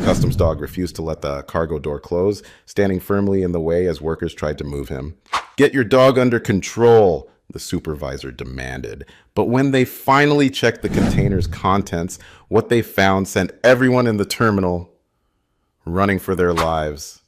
customs dog refused to let the cargo door close, standing firmly in the way as workers tried to move him. "Get your dog under control," the supervisor demanded. But when they finally checked the container's contents, what they found sent everyone in the terminal running for their lives.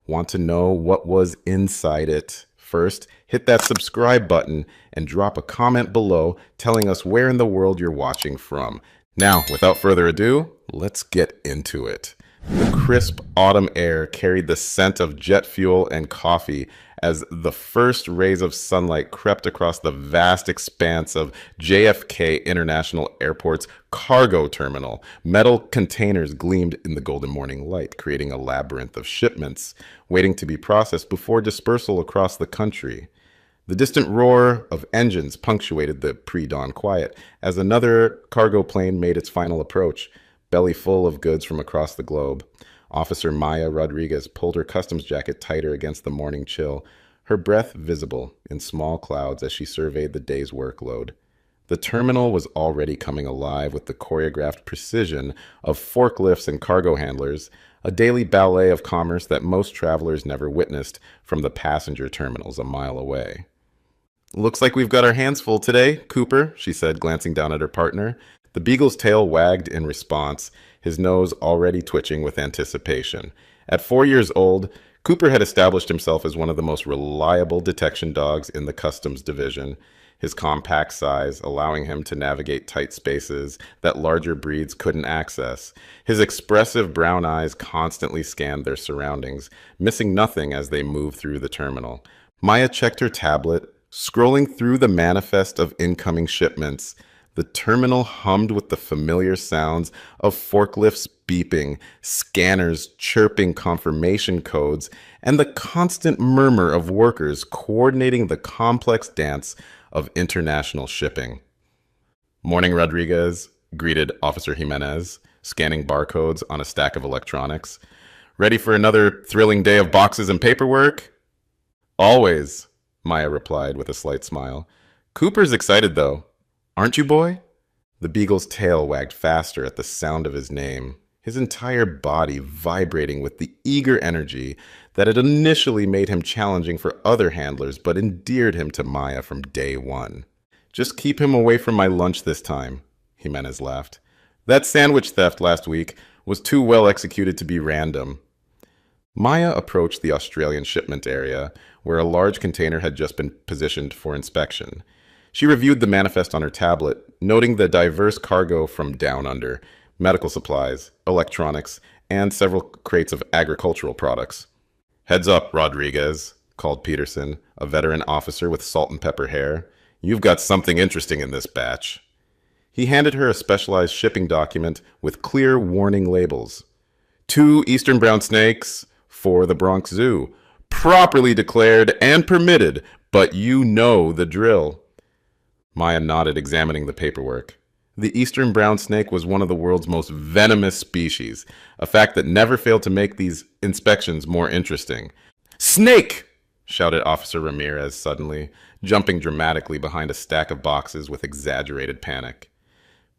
Want to know what was inside it? First, hit that subscribe button and drop a comment below telling us where in the world you're watching from. Now, without further ado, let's get into it. The crisp autumn air carried the scent of jet fuel and coffee as the first rays of sunlight crept across the vast expanse of JFK International Airport's cargo terminal. Metal containers gleamed in the golden morning light, creating a labyrinth of shipments waiting to be processed before dispersal across the country. The distant roar of engines punctuated the pre-dawn quiet as another cargo plane made its final approach, belly full of goods from across the globe. Officer Maya Rodriguez pulled her customs jacket tighter against the morning chill, her breath visible in small clouds as she surveyed the day's workload. The terminal was already coming alive with the choreographed precision of forklifts and cargo handlers, a daily ballet of commerce that most travelers never witnessed from the passenger terminals a mile away. "Looks like we've got our hands full today, Cooper," she said, glancing down at her partner. The beagle's tail wagged in response, his nose already twitching with anticipation. At 4 years old, Cooper had established himself as one of the most reliable detection dogs in the customs division, his compact size allowing him to navigate tight spaces that larger breeds couldn't access. His expressive brown eyes constantly scanned their surroundings, missing nothing as they moved through the terminal. Maya checked her tablet, scrolling through the manifest of incoming shipments. The terminal hummed with the familiar sounds of forklifts beeping, scanners chirping confirmation codes, and the constant murmur of workers coordinating the complex dance of international shipping. "Morning, Rodriguez," greeted Officer Jimenez, scanning barcodes on a stack of electronics. "Ready for another thrilling day of boxes and paperwork?" "Always," Maya replied with a slight smile. "Cooper's excited, though. Aren't you, boy?" The beagle's tail wagged faster at the sound of his name, his entire body vibrating with the eager energy that had initially made him challenging for other handlers but endeared him to Maya from day one. "Just keep him away from my lunch this time," Jimenez laughed. "That sandwich theft last week was too well executed to be random." Maya approached the Australian shipment area, where a large container had just been positioned for inspection. She reviewed the manifest on her tablet, noting the diverse cargo from down under, medical supplies, electronics, and several crates of agricultural products. "Heads up, Rodriguez," called Peterson, a veteran officer with salt and pepper hair. "You've got something interesting in this batch." He handed her a specialized shipping document with clear warning labels. "2 eastern brown snakes for the Bronx Zoo. Properly declared and permitted, but you know the drill." Maya nodded, examining the paperwork. The eastern brown snake was one of the world's most venomous species, a fact that never failed to make these inspections more interesting. "Snake!" shouted Officer Ramirez suddenly, jumping dramatically behind a stack of boxes with exaggerated panic.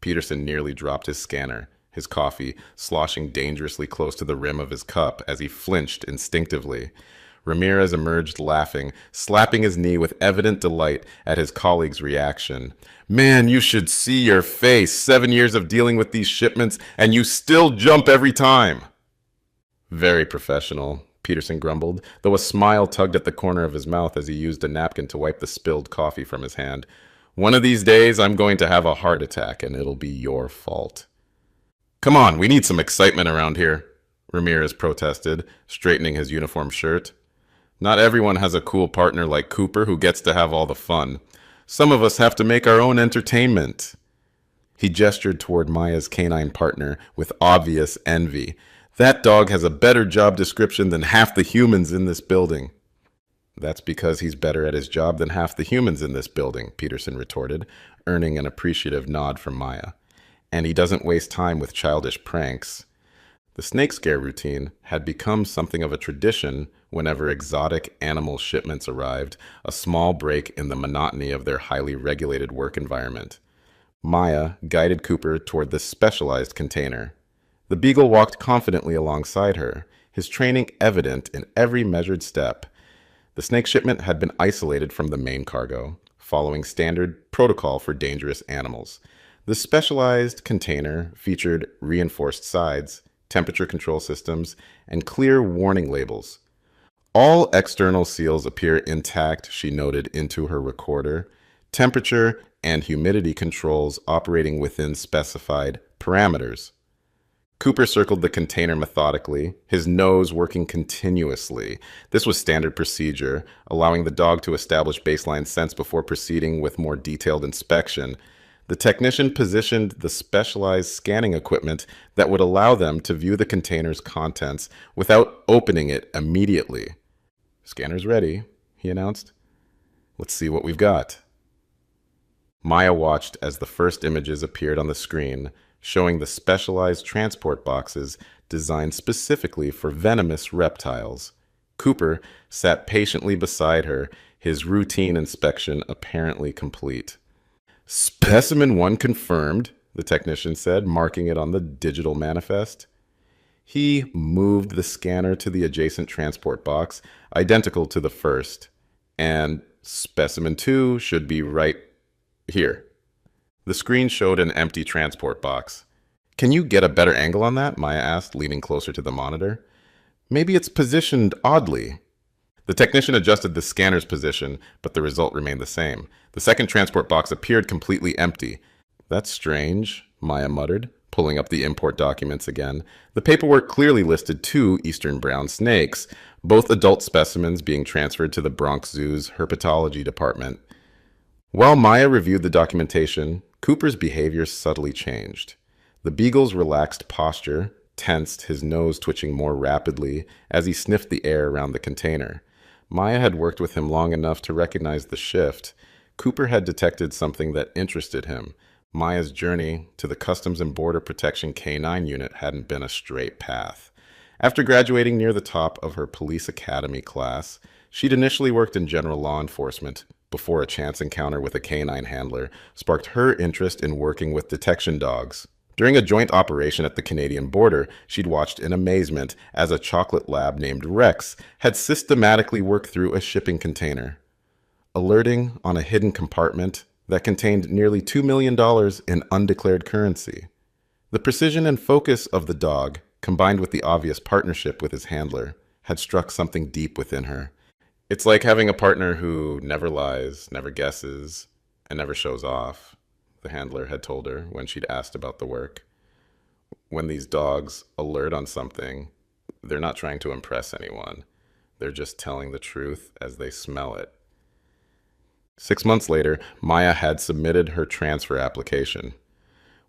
Peterson nearly dropped his scanner, his coffee sloshing dangerously close to the rim of his cup as he flinched instinctively. Ramirez emerged laughing, slapping his knee with evident delight at his colleague's reaction. "Man, you should see your face. 7 years of dealing with these shipments, and you still jump every time." "Very professional," Peterson grumbled, though a smile tugged at the corner of his mouth as he used a napkin to wipe the spilled coffee from his hand. "One of these days, I'm going to have a heart attack, and it'll be your fault." "Come on, we need some excitement around here," Ramirez protested, straightening his uniform shirt. "Not everyone has a cool partner like Cooper who gets to have all the fun. Some of us have to make our own entertainment." He gestured toward Maya's canine partner with obvious envy. "That dog has a better job description than half the humans in this building." "That's because he's better at his job than half the humans in this building," Peterson retorted, earning an appreciative nod from Maya. "And he doesn't waste time with childish pranks." The snake scare routine had become something of a tradition whenever exotic animal shipments arrived, a small break in the monotony of their highly regulated work environment. Maya guided Cooper toward this specialized container. The beagle walked confidently alongside her, his training evident in every measured step. The snake shipment had been isolated from the main cargo, following standard protocol for dangerous animals. The specialized container featured reinforced sides, temperature control systems, and clear warning labels. All external seals appear intact, she noted into her recorder. Temperature and humidity controls operating within specified parameters. Cooper circled the container methodically, his nose working continuously. This was standard procedure, allowing the dog to establish baseline sense before proceeding with more detailed inspection. The technician positioned the specialized scanning equipment that would allow them to view the container's contents without opening it immediately. "Scanner's ready," he announced. "Let's see what we've got." Maya watched as the first images appeared on the screen, showing the specialized transport boxes designed specifically for venomous reptiles. Cooper sat patiently beside her, his routine inspection apparently complete. "Specimen 1 confirmed," the technician said, marking it on the digital manifest. He moved the scanner to the adjacent transport box, identical to the first, and specimen 2 should be right here. The screen showed an empty transport box. "Can you get a better angle on that?" Maya asked, leaning closer to the monitor. "Maybe it's positioned oddly." The technician adjusted the scanner's position, but the result remained the same. The second transport box appeared completely empty. "That's strange," Maya muttered, pulling up the import documents again. The paperwork clearly listed 2 eastern brown snakes, both adult specimens being transferred to the Bronx Zoo's herpetology department. While Maya reviewed the documentation, Cooper's behavior subtly changed. The beagle's relaxed posture tensed, his nose twitching more rapidly as he sniffed the air around the container. Maya had worked with him long enough to recognize the shift. Cooper had detected something that interested him. Maya's journey to the Customs and Border Protection K-9 unit hadn't been a straight path. After graduating near the top of her police academy class, she'd initially worked in general law enforcement before a chance encounter with a canine handler sparked her interest in working with detection dogs. During a joint operation at the Canadian border, she'd watched in amazement as a chocolate lab named Rex had systematically worked through a shipping container, alerting on a hidden compartment that contained nearly $2 million in undeclared currency. The precision and focus of the dog, combined with the obvious partnership with his handler, had struck something deep within her. "It's like having a partner who never lies, never guesses, and never shows off," the handler had told her when she'd asked about the work. "When these dogs alert on something, they're not trying to impress anyone. They're just telling the truth as they smell it." 6 months later, Maya had submitted her transfer application.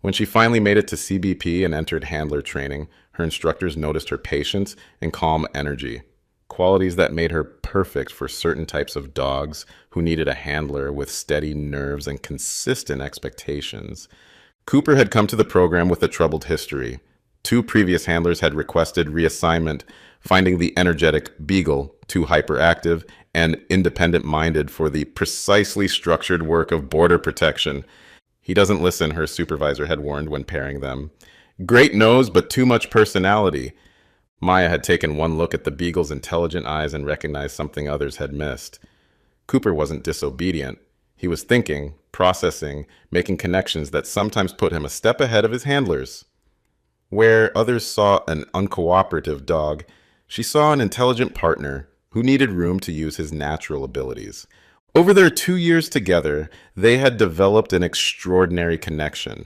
When she finally made it to CBP and entered handler training, her instructors noticed her patience and calm energy, qualities that made her perfect for certain types of dogs who needed a handler with steady nerves and consistent expectations. Cooper had come to the program with a troubled history. 2 previous handlers had requested reassignment, finding the energetic beagle too hyperactive and independent-minded for the precisely structured work of border protection. "He doesn't listen," her supervisor had warned when pairing them. "Great nose, but too much personality." Maya had taken one look at the beagle's intelligent eyes and recognized something others had missed. Cooper wasn't disobedient. He was thinking, processing, making connections that sometimes put him a step ahead of his handlers. Where others saw an uncooperative dog, she saw an intelligent partner who needed room to use his natural abilities. Over their 2 years together, they had developed an extraordinary connection.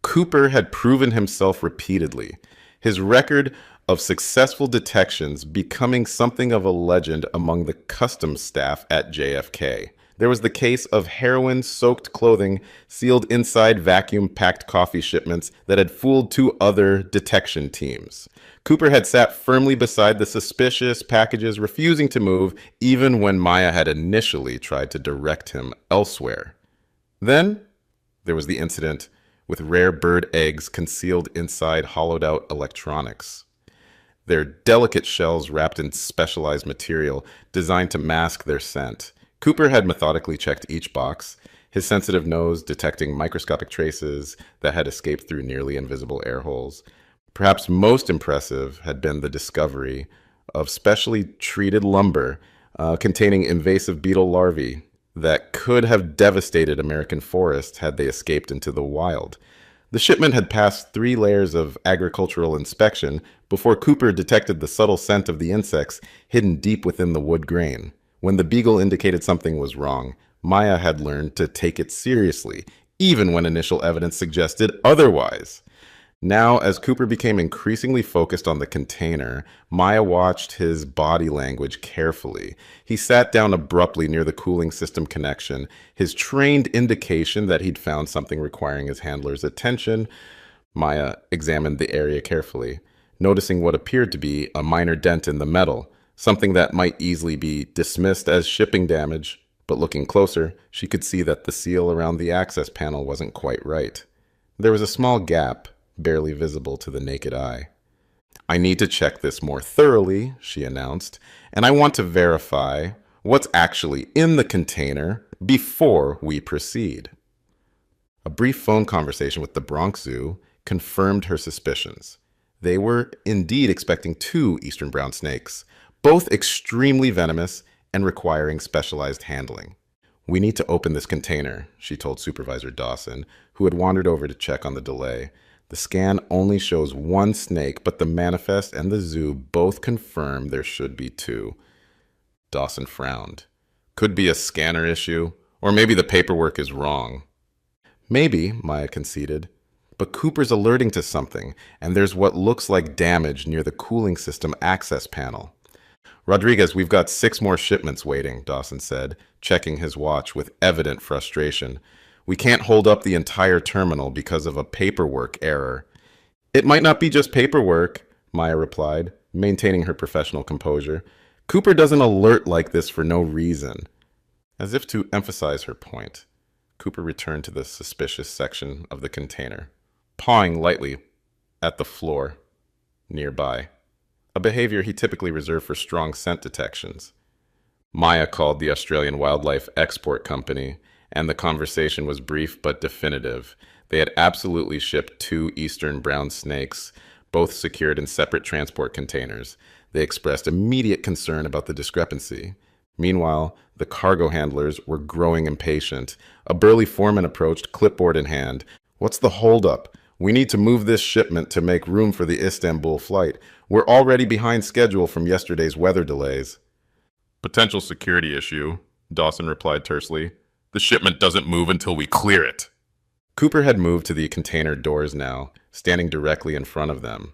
Cooper had proven himself repeatedly, his record of successful detections becoming something of a legend among the customs staff at JFK. There was the case of heroin-soaked clothing sealed inside vacuum-packed coffee shipments that had fooled 2 other detection teams. Cooper had sat firmly beside the suspicious packages, refusing to move, even when Maya had initially tried to direct him elsewhere. Then there was the incident with rare bird eggs concealed inside hollowed-out electronics. Their delicate shells wrapped in specialized material designed to mask their scent. Cooper had methodically checked each box, his sensitive nose detecting microscopic traces that had escaped through nearly invisible air holes. Perhaps most impressive had been the discovery of specially treated lumber containing invasive beetle larvae that could have devastated American forests had they escaped into the wild. The shipment had passed 3 layers of agricultural inspection before Cooper detected the subtle scent of the insects hidden deep within the wood grain. When the beagle indicated something was wrong, Maya had learned to take it seriously, even when initial evidence suggested otherwise. Now, as Cooper became increasingly focused on the container, Maya watched his body language carefully. He sat down abruptly near the cooling system connection, his trained indication that he'd found something requiring his handler's attention. Maya examined the area carefully, noticing what appeared to be a minor dent in the metal, something that might easily be dismissed as shipping damage. But looking closer, she could see that the seal around the access panel wasn't quite right. There was a small gap, barely visible to the naked eye. "I need to check this more thoroughly," she announced, "and I want to verify what's actually in the container before we proceed." A brief phone conversation with the Bronx Zoo confirmed her suspicions. They were indeed expecting 2 eastern brown snakes, both extremely venomous and requiring specialized handling. "We need to open this container," she told Supervisor Dawson, who had wandered over to check on the delay. "The scan only shows 1 snake, but the manifest and the zoo both confirm there should be 2. Dawson frowned. "Could be a scanner issue, or maybe the paperwork is wrong." "Maybe," Maya conceded. "But Cooper's alerting to something, and there's what looks like damage near the cooling system access panel." "Rodriguez, we've got 6 more shipments waiting," Dawson said, checking his watch with evident frustration. "We can't hold up the entire terminal because of a paperwork error." "It might not be just paperwork," Maya replied, maintaining her professional composure. "Cooper doesn't alert like this for no reason." As if to emphasize her point, Cooper returned to the suspicious section of the container, pawing lightly at the floor nearby, a behavior he typically reserved for strong scent detections. Maya called the Australian Wildlife Export Company, and the conversation was brief but definitive. They had absolutely shipped 2 eastern brown snakes, both secured in separate transport containers. They expressed immediate concern about the discrepancy. Meanwhile, the cargo handlers were growing impatient. A burly foreman approached, clipboard in hand. "What's the holdup? We need to move this shipment to make room for the Istanbul flight. We're already behind schedule from yesterday's weather delays." "Potential security issue," Dawson replied tersely. "The shipment doesn't move until we clear it." Cooper had moved to the container doors now, standing directly in front of them.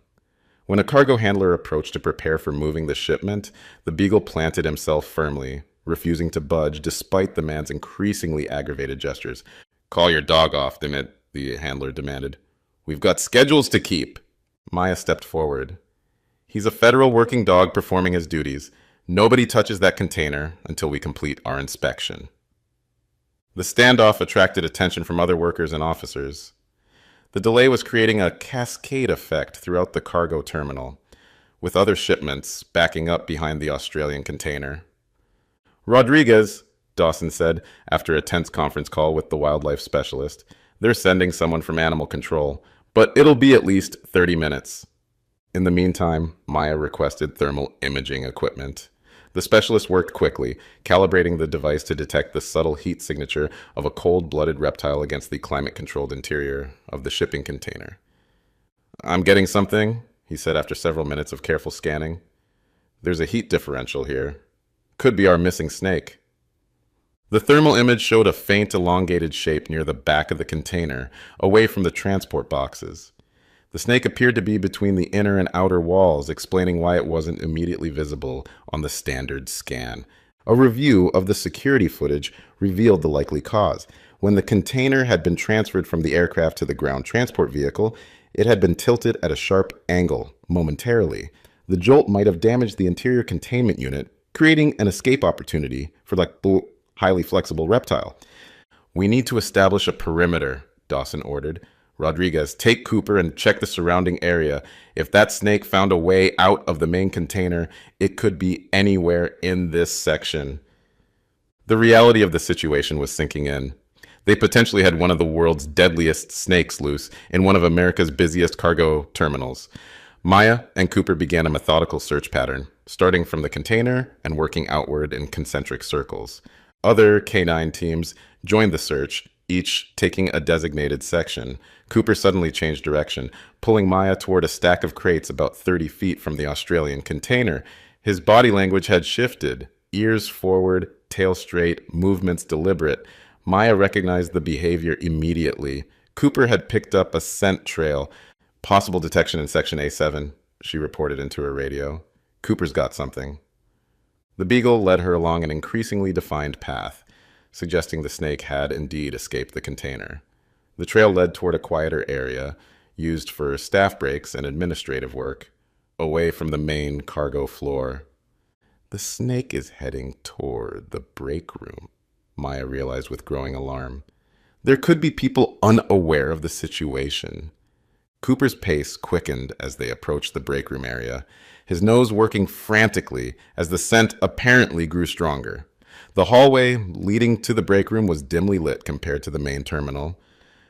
When a cargo handler approached to prepare for moving the shipment, the beagle planted himself firmly, refusing to budge despite the man's increasingly aggravated gestures. "Call your dog off, the handler demanded. "We've got schedules to keep." Maya stepped forward. "He's a federal working dog performing his duties. Nobody touches that container until we complete our inspection." The standoff attracted attention from other workers and officers. The delay was creating a cascade effect throughout the cargo terminal, with other shipments backing up behind the Australian container. "Rodriguez," Dawson said after a tense conference call with the wildlife specialist, "they're sending someone from animal control, but it'll be at least 30 minutes. In the meantime, Maya requested thermal imaging equipment. The specialist worked quickly, calibrating the device to detect the subtle heat signature of a cold-blooded reptile against the climate-controlled interior of the shipping container. "I'm getting something," he said after several minutes of careful scanning. "There's a heat differential here. Could be our missing snake." The thermal image showed a faint elongated shape near the back of the container, away from the transport boxes. The snake appeared to be between the inner and outer walls, explaining why it wasn't immediately visible on the standard scan. A review of the security footage revealed the likely cause. When the container had been transferred from the aircraft to the ground transport vehicle, it had been tilted at a sharp angle, momentarily. The jolt might have damaged the interior containment unit, creating an escape opportunity for the highly flexible reptile. "We need to establish a perimeter," Dawson ordered. "Rodriguez, take Cooper and check the surrounding area. If that snake found a way out of the main container, it could be anywhere in this section." The reality of the situation was sinking in. They potentially had one of the world's deadliest snakes loose in one of America's busiest cargo terminals. Maya and Cooper began a methodical search pattern, starting from the container and working outward in concentric circles. Other canine teams joined the search, each taking a designated section. Cooper suddenly changed direction, pulling Maya toward a stack of crates about 30 feet from the Australian container. His body language had shifted, ears forward, tail straight, movements deliberate. Maya recognized the behavior immediately. Cooper had picked up a scent trail. Possible detection in Section A7, she reported into her radio. Cooper's got something. The beagle led her along an increasingly defined path, suggesting the snake had indeed escaped the container. The trail led toward a quieter area, used for staff breaks and administrative work, away from the main cargo floor. The snake is heading toward the break room, Maya realized with growing alarm. There could be people unaware of the situation. Cooper's pace quickened as they approached the break room area, his nose working frantically as the scent apparently grew stronger. The hallway leading to the break room was dimly lit compared to the main terminal,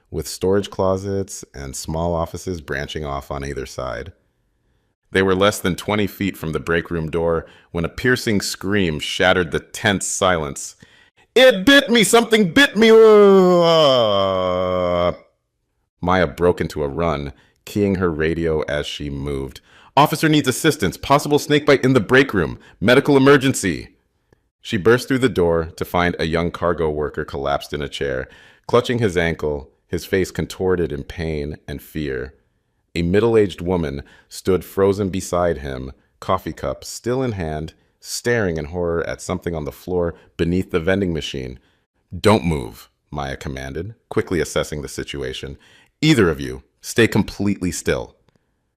with storage closets and small offices branching off on either side. They were less than 20 feet from the break room door when a piercing scream shattered the tense silence. "It bit me! Something bit me!" Maya broke into a run, keying her radio as she moved. "Officer needs assistance. Possible snakebite in the break room. Medical emergency." She burst through the door to find a young cargo worker collapsed in a chair, clutching his ankle, his face contorted in pain and fear. A middle-aged woman stood frozen beside him, coffee cup still in hand, staring in horror at something on the floor beneath the vending machine. "Don't move," Maya commanded, quickly assessing the situation. "Either of you, stay completely still."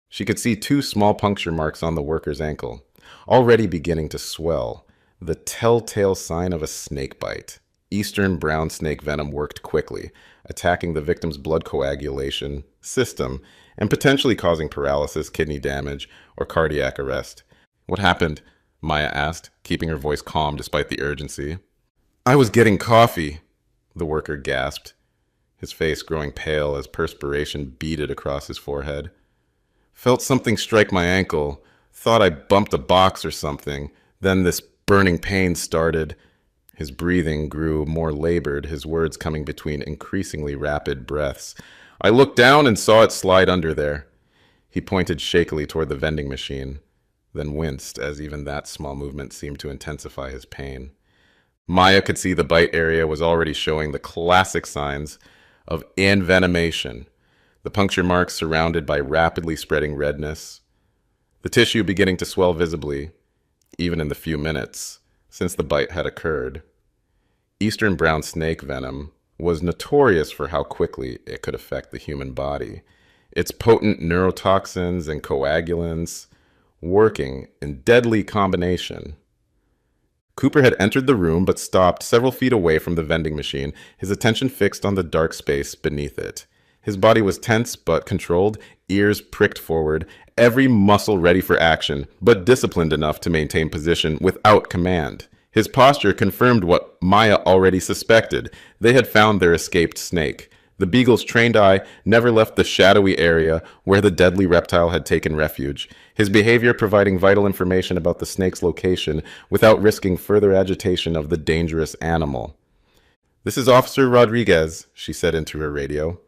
She could see 2 small puncture marks on the worker's ankle, already beginning to swell, the telltale sign of a snake bite. Eastern brown snake venom worked quickly, attacking the victim's blood coagulation system and potentially causing paralysis, kidney damage, or cardiac arrest. "What happened?" Maya asked, keeping her voice calm despite the urgency. "I was getting coffee," the worker gasped, his face growing pale as perspiration beaded across his forehead. "Felt something strike my ankle. Thought I bumped a box or something. Then this burning pain started." His breathing grew more labored, his words coming between increasingly rapid breaths. "I looked down and saw it slide under there." He pointed shakily toward the vending machine, then winced as even that small movement seemed to intensify his pain. Maya could see the bite area was already showing the classic signs of envenomation, the puncture marks surrounded by rapidly spreading redness, the tissue beginning to swell visibly, even in the few minutes since the bite had occurred. Eastern brown snake venom was notorious for how quickly it could affect the human body. Its potent neurotoxins and coagulants working in deadly combination. Cooper had entered the room but stopped several feet away from the vending machine, his attention fixed on the dark space beneath it. His body was tense but controlled, ears pricked forward, every muscle ready for action, but disciplined enough to maintain position without command. His posture confirmed what Maya already suspected. They had found their escaped snake. The beagle's trained eye never left the shadowy area where the deadly reptile had taken refuge, his behavior providing vital information about the snake's location without risking further agitation of the dangerous animal. "This is Officer Rodriguez," she said into her radio.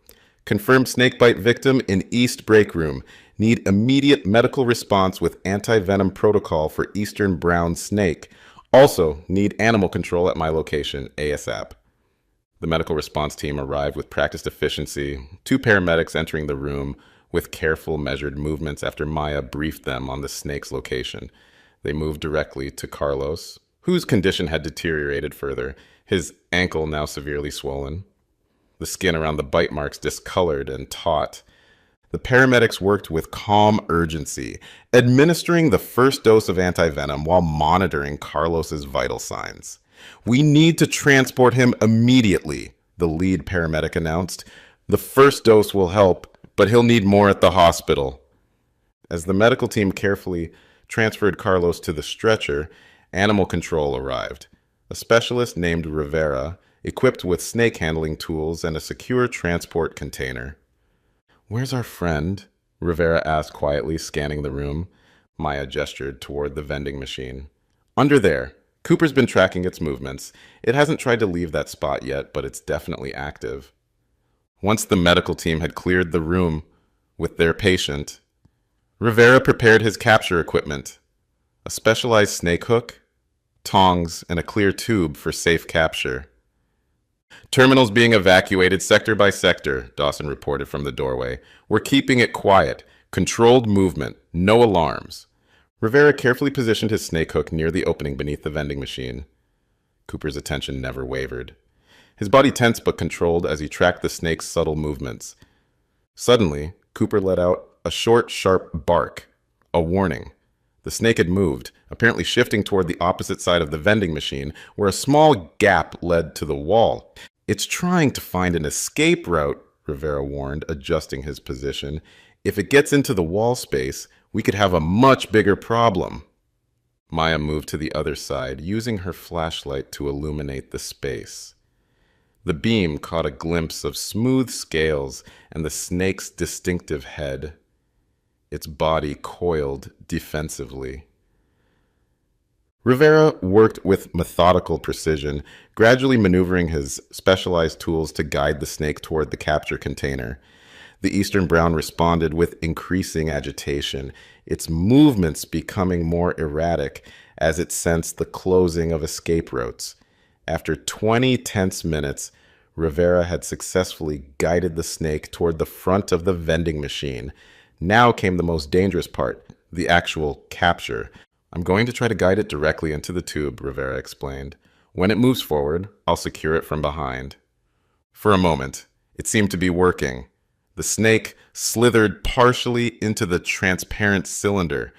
"Confirmed snakebite victim in East Break Room. Need immediate medical response with anti-venom protocol for Eastern brown snake. Also, need animal control at my location, ASAP." The medical response team arrived with practiced efficiency, 2 paramedics entering the room with careful, measured movements after Maya briefed them on the snake's location. They moved directly to Carlos, whose condition had deteriorated further, his ankle now severely swollen, the skin around the bite marks discolored and taut. The paramedics worked with calm urgency, administering the first dose of antivenom while monitoring Carlos's vital signs. "We need to transport him immediately," the lead paramedic announced. "The first dose will help, but he'll need more at the hospital." As the medical team carefully transferred Carlos to the stretcher, animal control arrived. A specialist named Rivera equipped with snake handling tools and a secure transport container. "Where's our friend?" Rivera asked quietly, scanning the room. Maya gestured toward the vending machine. "Under there. Cooper's been tracking its movements. It hasn't tried to leave that spot yet, but it's definitely active." Once the medical team had cleared the room with their patient, Rivera prepared his capture equipment: a specialized snake hook, tongs, and a clear tube for safe capture. "Terminals being evacuated sector by sector," Dawson reported from the doorway. "We're keeping it quiet. Controlled movement. No alarms." Rivera carefully positioned his snake hook near the opening beneath the vending machine. Cooper's attention never wavered. His body tense but controlled as he tracked the snake's subtle movements. Suddenly, Cooper let out a short, sharp bark, a warning. The snake had moved, apparently shifting toward the opposite side of the vending machine, where a small gap led to the wall. "It's trying to find an escape route," Rivera warned, adjusting his position. "If it gets into the wall space, we could have a much bigger problem." Maya moved to the other side, using her flashlight to illuminate the space. The beam caught a glimpse of smooth scales and the snake's distinctive head, its body coiled defensively. Rivera worked with methodical precision, gradually maneuvering his specialized tools to guide the snake toward the capture container. The eastern brown responded with increasing agitation, its movements becoming more erratic as it sensed the closing of escape routes. After 20 tense minutes, Rivera had successfully guided the snake toward the front of the vending machine. Now came the most dangerous part, the actual capture. "I'm going to try to guide it directly into the tube," Rivera explained. "When it moves forward, I'll secure it from behind." For a moment, it seemed to be working. The snake slithered partially into the transparent cylinder.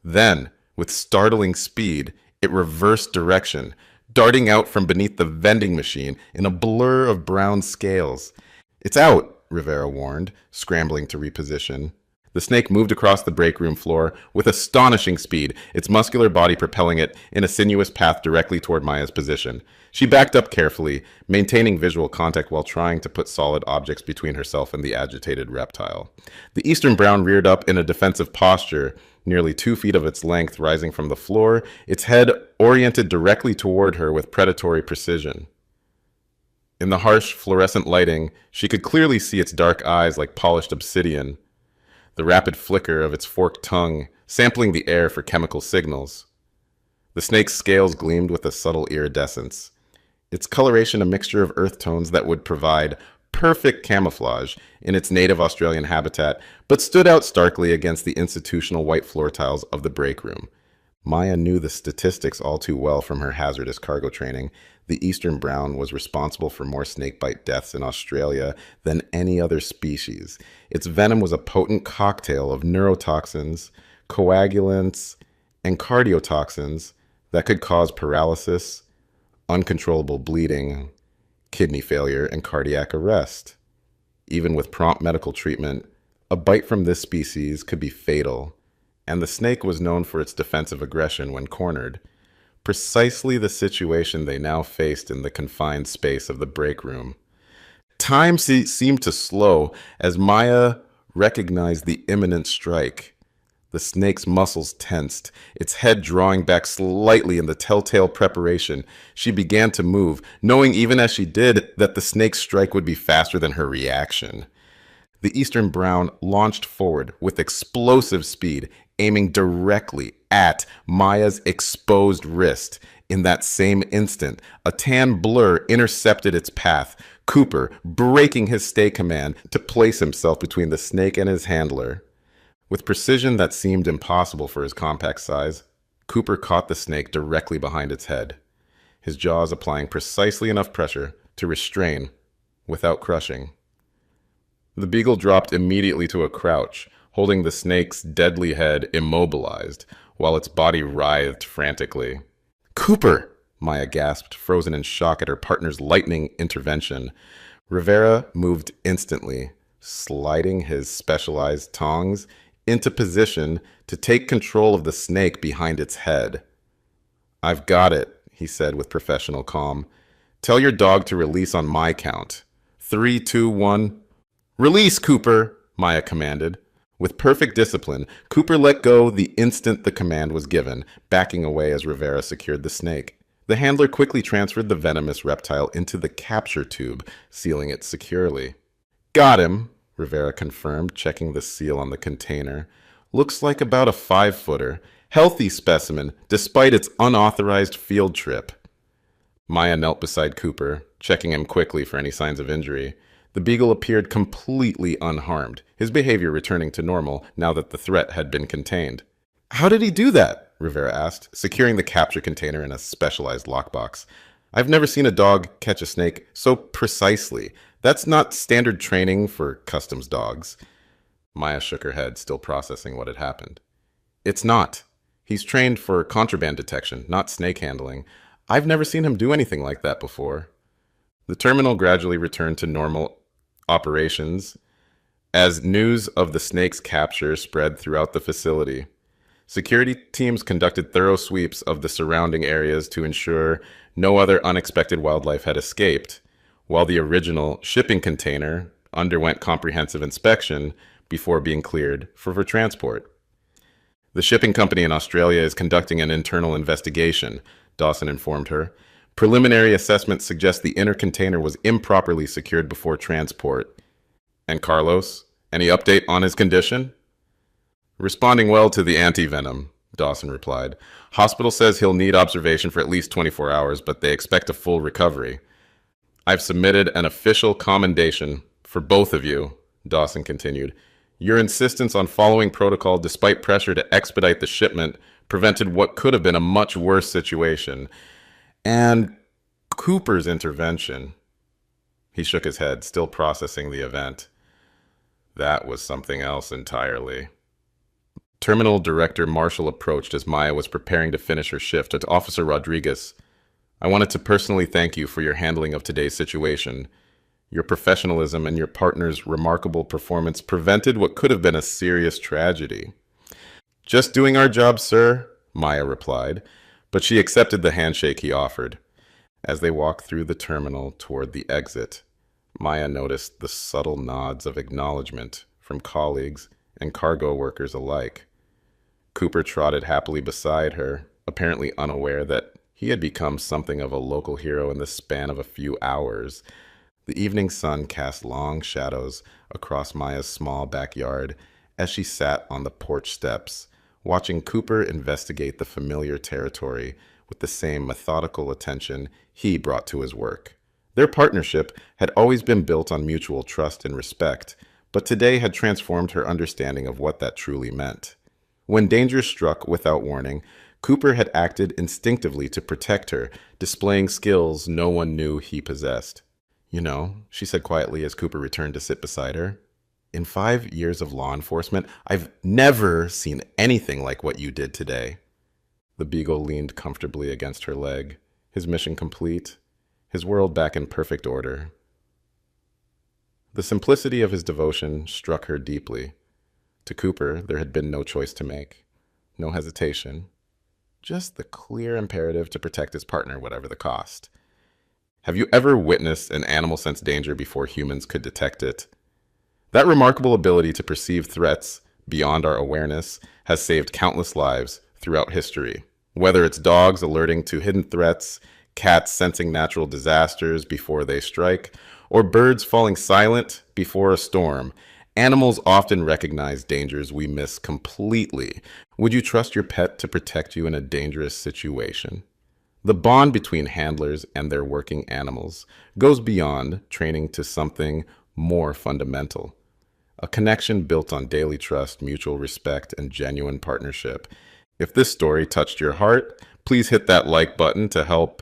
Then, with startling speed, it reversed direction, darting out from beneath the vending machine in a blur of brown scales. "It's out," Rivera warned, scrambling to reposition. The snake moved across the break room floor with astonishing speed, its muscular body propelling it in a sinuous path directly toward Maya's position. She backed up carefully, maintaining visual contact while trying to put solid objects between herself and the agitated reptile. The eastern brown reared up in a defensive posture, nearly 2 feet of its length rising from the floor, its head oriented directly toward her with predatory precision. In the harsh fluorescent lighting, she could clearly see its dark eyes like polished obsidian, the rapid flicker of its forked tongue sampling the air for chemical signals. The snake's scales gleamed with a subtle iridescence, its coloration a mixture of earth tones that would provide perfect camouflage in its native Australian habitat, but stood out starkly against the institutional white floor tiles of the break room. Maya knew the statistics all too well from her hazardous cargo training. The eastern brown was responsible for more snakebite deaths in Australia than any other species. Its venom was a potent cocktail of neurotoxins, coagulants, and cardiotoxins that could cause paralysis, uncontrollable bleeding, kidney failure, and cardiac arrest. Even with prompt medical treatment, a bite from this species could be fatal, and the snake was known for its defensive aggression when cornered. Precisely the situation they now faced in the confined space of the break room. Time seemed to slow as Maya recognized the imminent strike. The snake's muscles tensed, its head drawing back slightly in the telltale preparation. She began to move, knowing even as she did that the snake's strike would be faster than her reaction. The eastern brown launched forward with explosive speed, aiming directly at Maya's exposed wrist. In that same instant, a tan blur intercepted its path, Cooper breaking his stay command to place himself between the snake and his handler. With precision that seemed impossible for his compact size, Cooper caught the snake directly behind its head, his jaws applying precisely enough pressure to restrain without crushing. The beagle dropped immediately to a crouch, holding the snake's deadly head immobilized, while its body writhed frantically. "Cooper!" Maya gasped, frozen in shock at her partner's lightning intervention. Rivera moved instantly, sliding his specialized tongs into position to take control of the snake behind its head. "I've got it," he said with professional calm. Tell your dog to release on my count. 3, 2, 1. Release, Cooper, Maya commanded. With perfect discipline, Cooper let go the instant the command was given, backing away as Rivera secured the snake. The handler quickly transferred the venomous reptile into the capture tube, sealing it securely. Got him, Rivera confirmed, checking the seal on the container. Looks like about a 5-footer. Healthy specimen, despite its unauthorized field trip. Maya knelt beside Cooper, checking him quickly for any signs of injury. The beagle appeared completely unharmed, his behavior returning to normal now that the threat had been contained. How did he do that? Rivera asked, securing the capture container in a specialized lockbox. I've never seen a dog catch a snake so precisely. That's not standard training for customs dogs. Maya shook her head, still processing what had happened. It's not. He's trained for contraband detection, not snake handling. I've never seen him do anything like that before. The terminal gradually returned to normal operations as news of the snake's capture spread throughout the facility. Security teams conducted thorough sweeps of the surrounding areas to ensure no other unexpected wildlife had escaped, while the original shipping container underwent comprehensive inspection before being cleared for transport. The shipping company in Australia is conducting an internal investigation, Dawson informed her. Preliminary assessments suggest the inner container was improperly secured before transport. And Carlos, any update on his condition? Responding well to the anti-venom, Dawson replied. Hospital says he'll need observation for at least 24 hours, but they expect a full recovery. I've submitted an official commendation for both of you, Dawson continued. Your insistence on following protocol despite pressure to expedite the shipment prevented what could have been a much worse situation. And Cooper's intervention. He shook his head, still processing the event. That was something else entirely. Terminal Director Marshall approached as Maya was preparing to finish her shift to Officer Rodriguez. I wanted to personally thank you for your handling of today's situation. Your professionalism and your partner's remarkable performance prevented what could have been a serious tragedy. Just doing our job, sir, Maya replied, but she accepted the handshake he offered. As they walked through the terminal toward the exit, Maya noticed the subtle nods of acknowledgement from colleagues and cargo workers alike. Cooper trotted happily beside her, apparently unaware that he had become something of a local hero in the span of a few hours. The evening sun cast long shadows across Maya's small backyard as she sat on the porch steps, watching Cooper investigate the familiar territory with the same methodical attention he brought to his work. Their partnership had always been built on mutual trust and respect, but today had transformed her understanding of what that truly meant. When danger struck without warning, Cooper had acted instinctively to protect her, displaying skills no one knew he possessed. You know, she said quietly as Cooper returned to sit beside her, in 5 years of law enforcement, I've never seen anything like what you did today. The beagle leaned comfortably against her leg, his mission complete, his world back in perfect order. The simplicity of his devotion struck her deeply. To Cooper, there had been no choice to make, no hesitation, just the clear imperative to protect his partner, whatever the cost. Have you ever witnessed an animal sense danger before humans could detect it? That remarkable ability to perceive threats beyond our awareness has saved countless lives throughout history. Whether it's dogs alerting to hidden threats, cats sensing natural disasters before they strike, or birds falling silent before a storm, animals often recognize dangers we miss completely. Would you trust your pet to protect you in a dangerous situation? The bond between handlers and their working animals goes beyond training to something more fundamental. A connection built on daily trust, mutual respect, and genuine partnership. If this story touched your heart, please hit that like button to help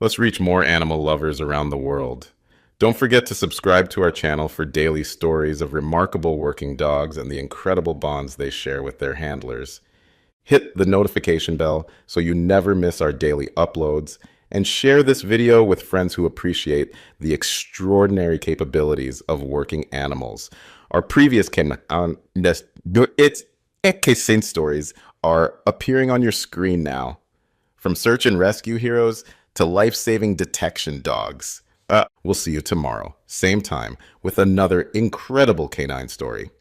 us reach more animal lovers around the world. Don't forget to subscribe to our channel for daily stories of remarkable working dogs and the incredible bonds they share with their handlers. Hit the notification bell so you never miss our daily uploads, and share this video with friends who appreciate the extraordinary capabilities of working animals. Our previous stories are appearing on your screen now. From search and rescue heroes to life-saving detection dogs. We'll see you tomorrow, same time, with another incredible canine story.